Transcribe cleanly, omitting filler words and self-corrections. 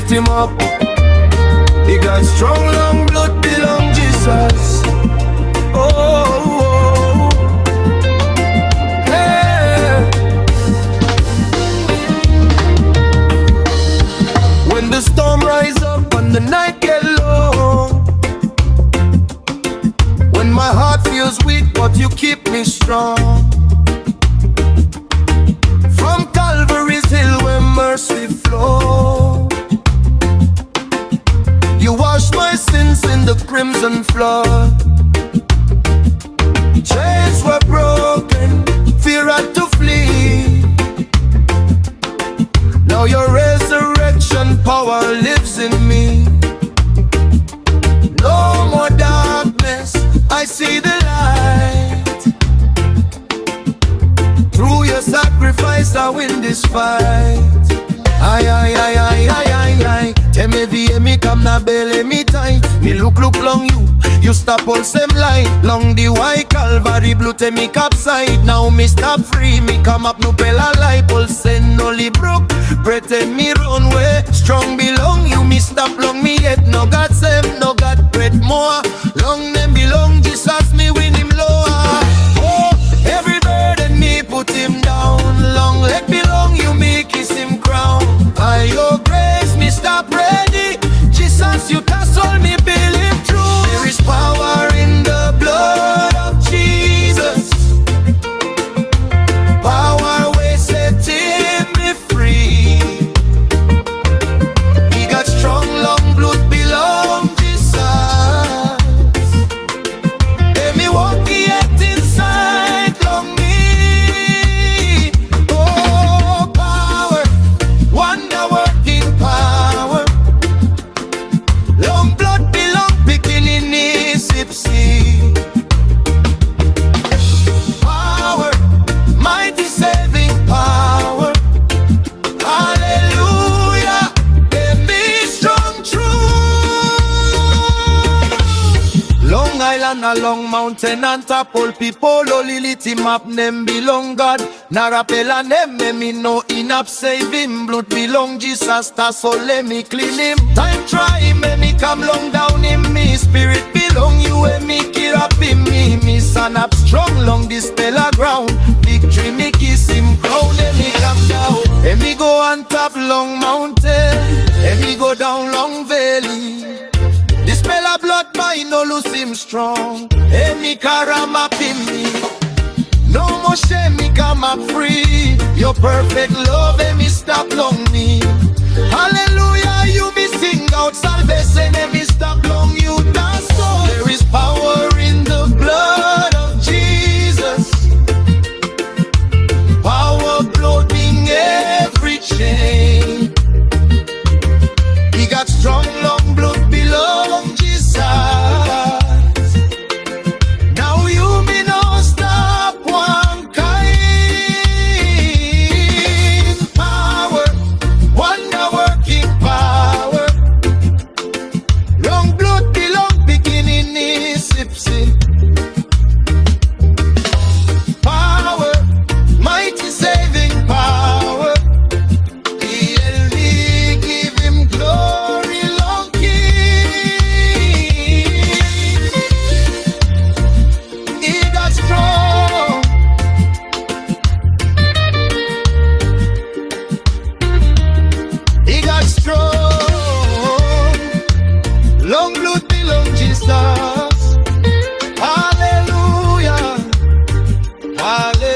lift him up. He got strong long blood belong Jesus. Oh, oh, hey. When the storm rise up and the night get low, when my heart feels weak but you keep me strong, from Calvary's hill where mercy flows, you wash my sins in the crimson flood. Chains were broken, fear had to flee. Now your resurrection power lives in me. No more darkness, I see the light. Through your sacrifice I win this fight. Ay, ay, ay, ay, ay, ay, ay. Tell me the me come na belly me tight. Me look long you stop all same light. Long the white Calvary blue te me capside. Now me stop free, me come up no pella light. All send only broke, pretend me run way. Strong belong you, me stop long me yet. No God save, no God bread more. Long them belong Jesus, me win him lower. Oh, every burden me put him down. Long leg belong you, me kiss him crown. By your grace me stop ready. Jesus you all me believe true. There is power in the blood of Jesus. Power way setting me free. He got strong long blood belong Jesus. Let me walk yet inside long me. Oh power, wonder working power. Long blood belong beginning is Ipsy. Power, mighty saving power. Hallelujah, them be strong true. Long Island along mountain and top all people lility map them belong God. Narapela them me no enough saving blood belong Jesus. That's all let me clean him. Time try me come long down in me. Spirit belong you and me kill up in me. Me son up strong long this stellar ground. Victory me kiss him crown. And me come down and me go on top long mountain. And me go down long valley. This spell blood mine no lose him strong. And me caram up in me. No more shame me come up free. Your perfect love and me stop long me. Hallelujah you me sing out salvation and me stop long you dance so. There is power in the blood of Jesus. Power bloating every chain. He got strong long blood belong Jesus. Now you me no stop one kind. Power, wonder working power. Long blood belong beginning is Ipsy. Power, mighty saving power. ELD give him glory long king. He got strong. He got strong. Long blood belong Jesus. Hallelujah. Hallelujah.